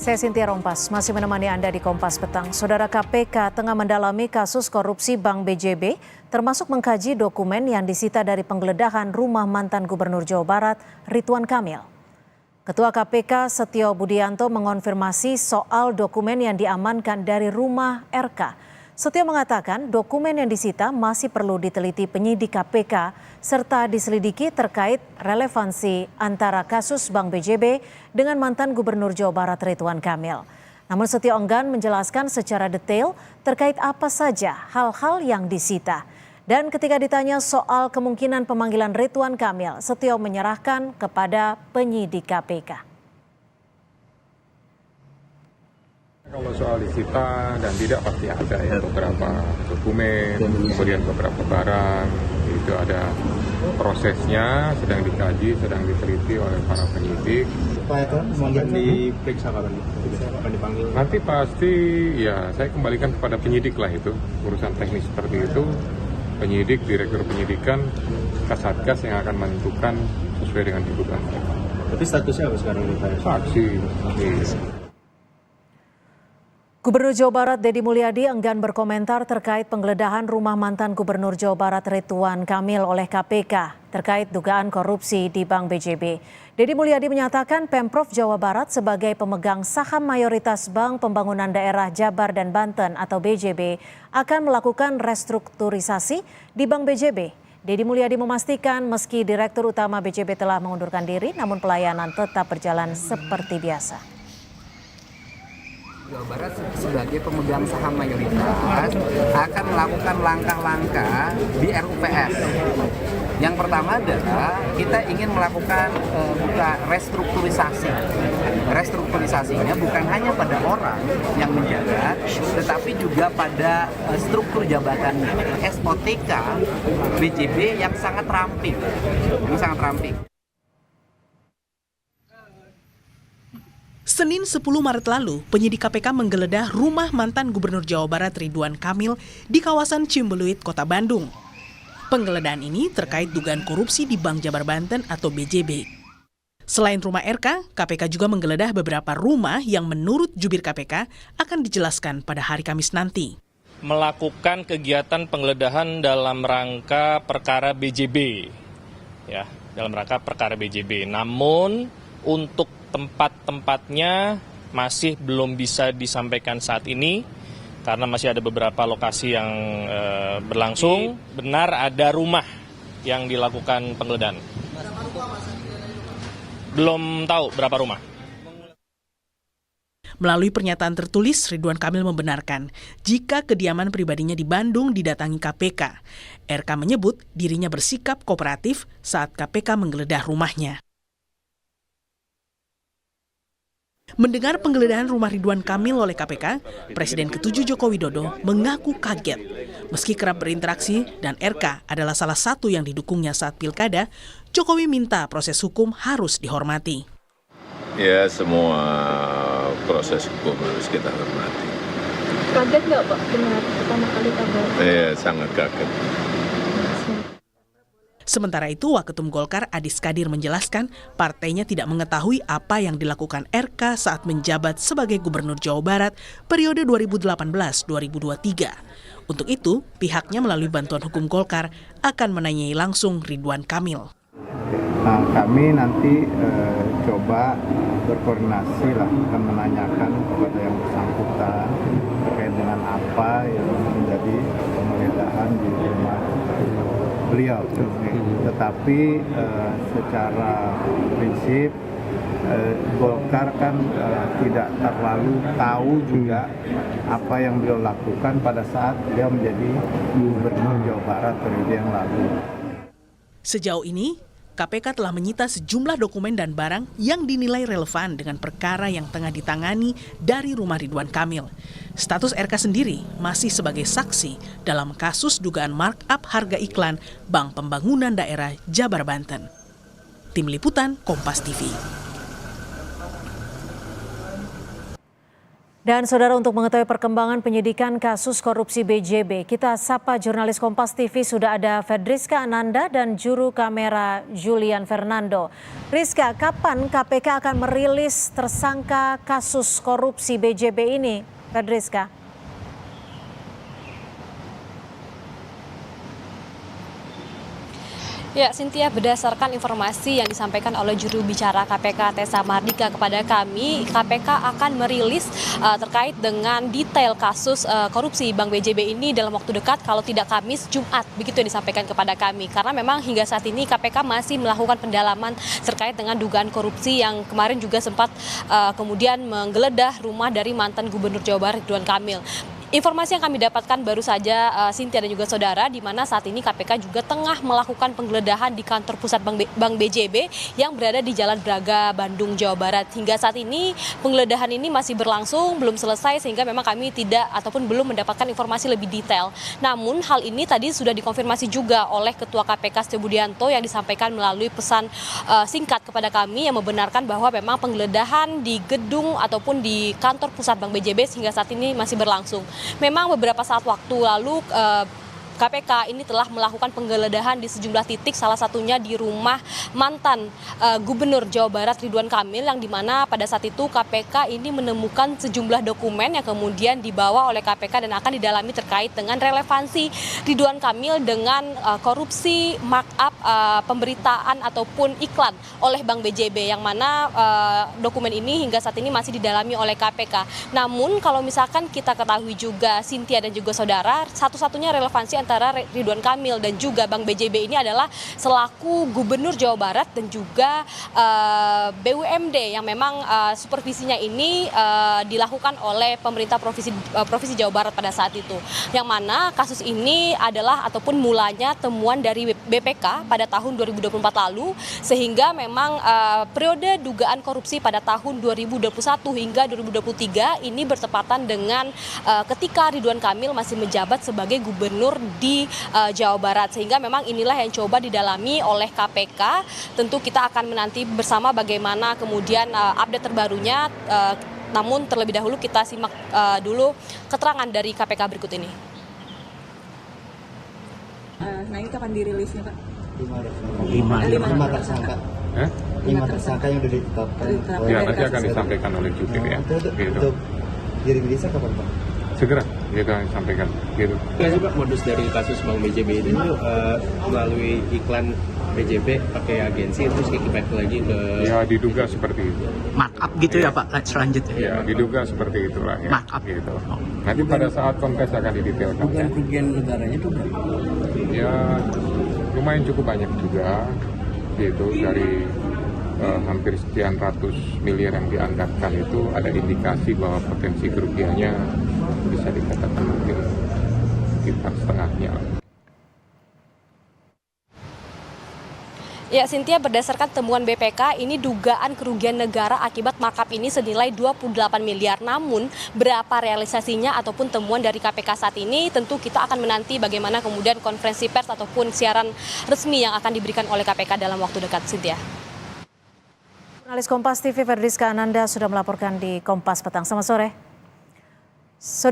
Saya Cynthia Rompas, masih menemani Anda di Kompas Petang. Saudara KPK tengah mendalami kasus korupsi Bank BJB, termasuk mengkaji dokumen yang disita dari penggeledahan rumah mantan Gubernur Jawa Barat, Ridwan Kamil. Ketua KPK Setio Budianto mengonfirmasi soal dokumen yang diamankan dari rumah RK. Setio mengatakan dokumen yang disita masih perlu diteliti penyidik KPK serta diselidiki terkait relevansi antara kasus Bank BJB dengan mantan Gubernur Jawa Barat Ridwan Kamil. Namun Setio enggan menjelaskan secara detail terkait apa saja hal-hal yang disita. Dan ketika ditanya soal kemungkinan pemanggilan Ridwan Kamil, Setio menyerahkan kepada penyidik KPK. Kalau soal disita dan tidak pasti ada ya beberapa dokumen, kemudian beberapa barang, itu ada prosesnya, sedang dikaji, sedang diteliti oleh para penyidik. Pak itu akan diperiksa kapan? Akan dipanggil? Nanti pasti ya saya kembalikan kepada penyidik lah itu, urusan teknis seperti itu. Penyidik, direktur penyidikan, Kasatgas yang akan menentukan sesuai dengan tuntutan mereka. Tapi statusnya apa sekarang nih Pak? Saksi. Gubernur Jawa Barat Deddy Mulyadi enggan berkomentar terkait penggeledahan rumah mantan Gubernur Jawa Barat Ridwan Kamil oleh KPK terkait dugaan korupsi di Bank BJB. Deddy Mulyadi menyatakan Pemprov Jawa Barat sebagai pemegang saham mayoritas Bank Pembangunan Daerah Jabar dan Banten atau BJB akan melakukan restrukturisasi di Bank BJB. Deddy Mulyadi memastikan meski Direktur Utama BJB telah mengundurkan diri, namun pelayanan tetap berjalan seperti biasa. Jawa Barat sebagai pemegang saham mayoritas akan melakukan langkah-langkah di RUPS. Yang pertama adalah kita ingin melakukan restrukturisasi. Restrukturisasinya bukan hanya pada orang yang menjabat, tetapi juga pada struktur jabatannya. SOTK BJB yang sangat ramping. Ini sangat ramping. Senin 10 Maret lalu, penyidik KPK menggeledah rumah mantan Gubernur Jawa Barat Ridwan Kamil di kawasan Ciumbeluit, Kota Bandung. Penggeledahan ini terkait dugaan korupsi di Bank Jabar Banten atau BJB. Selain rumah RK, KPK juga menggeledah beberapa rumah yang menurut jubir KPK akan dijelaskan pada hari Kamis nanti. Melakukan kegiatan penggeledahan dalam rangka perkara BJB. Ya, dalam rangka perkara BJB. Namun untuk tempat-tempatnya masih belum bisa disampaikan saat ini karena masih ada beberapa lokasi yang berlangsung. Benar ada rumah yang dilakukan penggeledahan. Belum tahu berapa rumah. Melalui pernyataan tertulis, Ridwan Kamil membenarkan jika kediaman pribadinya di Bandung didatangi KPK. RK menyebut dirinya bersikap kooperatif saat KPK menggeledah rumahnya. Mendengar penggeledahan rumah Ridwan Kamil oleh KPK, Presiden ke-7 Joko Widodo mengaku kaget. Meski kerap berinteraksi dan RK adalah salah satu yang didukungnya saat pilkada, Jokowi minta proses hukum harus dihormati. Ya, semua proses hukum harus kita hormati. Kaget nggak Pak dengar pertama kali kabar? Iya, sangat kaget. Sementara itu, Waketum Golkar Adis Kadir menjelaskan partainya tidak mengetahui apa yang dilakukan RK saat menjabat sebagai Gubernur Jawa Barat periode 2018-2023. Untuk itu, pihaknya melalui bantuan hukum Golkar akan menanyai langsung Ridwan Kamil. Nah, kami nanti coba berkoordinasi lah akan menanyakan kepada yang bersangkutan terkait dengan apa yang menjadi penggeledahan di rumah beliau. Tetapi secara prinsip Golkar kan tidak terlalu tahu juga apa yang beliau lakukan pada saat beliau menjadi Gubernur Jawa Barat periode yang lalu. Sejauh ini, KPK telah menyita sejumlah dokumen dan barang yang dinilai relevan dengan perkara yang tengah ditangani dari rumah Ridwan Kamil. Status RK sendiri masih sebagai saksi dalam kasus dugaan markup harga iklan Bank Pembangunan Daerah Jabar Banten. Tim Liputan Kompas TV. Dan saudara, untuk mengetahui perkembangan penyidikan kasus korupsi BJB, kita sapa jurnalis Kompas TV, sudah ada Fedriska Ananda dan juru kamera Julian Fernando. Rizka, kapan KPK akan merilis tersangka kasus korupsi BJB ini, Fedriska? Ya, Cynthia, berdasarkan informasi yang disampaikan oleh juru bicara KPK Tessa Mardika kepada kami, KPK akan merilis terkait dengan detail kasus korupsi Bank BJB ini dalam waktu dekat, kalau tidak Kamis, Jumat, begitu yang disampaikan kepada kami. Karena memang hingga saat ini KPK masih melakukan pendalaman terkait dengan dugaan korupsi yang kemarin juga sempat kemudian menggeledah rumah dari mantan Gubernur Jawa Barat Ridwan Kamil. Informasi yang kami dapatkan baru saja, Cynthia dan juga saudara, di mana saat ini KPK juga tengah melakukan penggeledahan di kantor pusat Bank BJB yang berada di Jalan Braga, Bandung, Jawa Barat. Hingga saat ini penggeledahan ini masih berlangsung, belum selesai, sehingga memang kami tidak ataupun belum mendapatkan informasi lebih detail. Namun hal ini tadi sudah dikonfirmasi juga oleh Ketua KPK Setio Budianto yang disampaikan melalui pesan singkat kepada kami yang membenarkan bahwa memang penggeledahan di gedung ataupun di kantor pusat Bank BJB hingga saat ini masih berlangsung. Memang beberapa saat waktu lalu KPK ini telah melakukan penggeledahan di sejumlah titik, salah satunya di rumah mantan Gubernur Jawa Barat Ridwan Kamil, yang dimana pada saat itu KPK ini menemukan sejumlah dokumen yang kemudian dibawa oleh KPK dan akan didalami terkait dengan relevansi Ridwan Kamil dengan korupsi markup pemberitaan ataupun iklan oleh Bank BJB, yang mana dokumen ini hingga saat ini masih didalami oleh KPK. Namun kalau misalkan kita ketahui juga, Cynthia dan juga saudara, satu-satunya relevansi antara Ridwan Kamil dan juga Bank BJB ini adalah selaku Gubernur Jawa Barat dan juga BUMD yang memang supervisinya ini dilakukan oleh pemerintah Provinsi Jawa Barat pada saat itu. Yang mana kasus ini adalah ataupun mulanya temuan dari BPK pada tahun 2024 lalu, sehingga memang periode dugaan korupsi pada tahun 2021 hingga 2023 ini bertepatan dengan ketika Ridwan Kamil masih menjabat sebagai gubernur di Jawa Barat, sehingga memang inilah yang coba didalami oleh KPK. Tentu kita akan menanti bersama bagaimana kemudian update terbarunya, namun terlebih dahulu kita simak dulu keterangan dari KPK berikut ini. Nah, ini kapan dirilisnya, Pak? 5 tersangka. 5 tersangka yang sudah ditetapkan. Ya, nanti akan disampaikan oleh jubir ya. Untuk dirilisnya kapan, Pak? Segera kita sampaikan gitu. Nggak sih Pak, modus dari kasus Bank BJB ini melalui iklan BJB pakai agensi terus kickback lagi ke... Ya, diduga seperti itu. Markup gitu ya Pak, selanjutnya? Ya, diduga seperti itulah ya. Markup. Gitu. Nanti pada saat kontes akan didetailkan. Kerugian negaranya itu berapa? Ya, lumayan cukup banyak juga gitu, dari hampir sekian ratus miliar yang dianggarkan itu ada indikasi bahwa potensi kerugiannya bisa dikatakan mungkin sekitar setengahnya. Ya, Cynthia, berdasarkan temuan BPK, ini dugaan kerugian negara akibat markup ini senilai 28 miliar. Namun, berapa realisasinya ataupun temuan dari KPK saat ini, tentu kita akan menanti bagaimana kemudian konferensi pers ataupun siaran resmi yang akan diberikan oleh KPK dalam waktu dekat, Cynthia. Jurnalis Kompas TV Fedriska Ananda sudah melaporkan di Kompas Petang. Selamat sore.